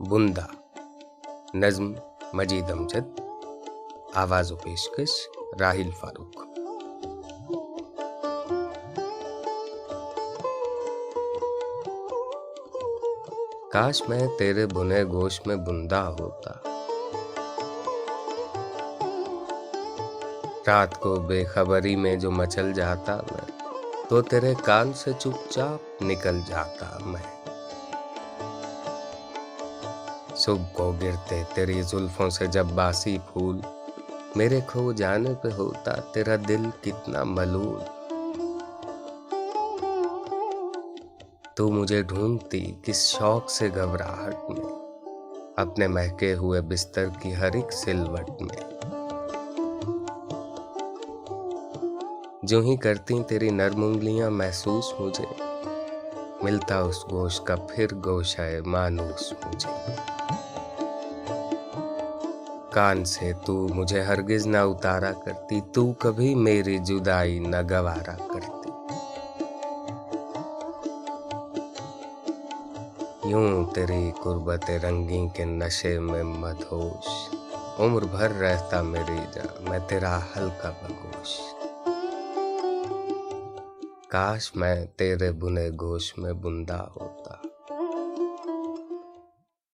बुंदा। नज़्म मजीद अमजद। आवाज़ व पेशकश राहिल फारूक। काश मैं तेरे बुने गोश में बुंदा होता, रात को बेखबरी में जो मचल जाता मैं, तो तेरे कान से चुपचाप निकल जाता मैं। सुबह को गिरते तेरी जुल्फों से जब बासी फूल, मेरे खो जाने पे होता तेरा दिल कितना मलूल। तू मुझे ढूंढती किस शौक से घबराहट में, अपने महके हुए बिस्तर की हर एक सिलवट में। जो ही करती तेरी नर्म उंगलियां महसूस मुझे, मिलता उस गोश का फिर गोशाए मानूस मुझे। कान से तू मुझे हरगिज न उतारा करती, तू कभी मेरी जुदाई न गवारा करती। यूं तेरी कुर्बते रंगी के नशे में मदहोश, उम्र भर रहता मेरी जान मैं तेरा हल्का बगोश। काश मैं तेरे बुने गोश में बुंदा होता,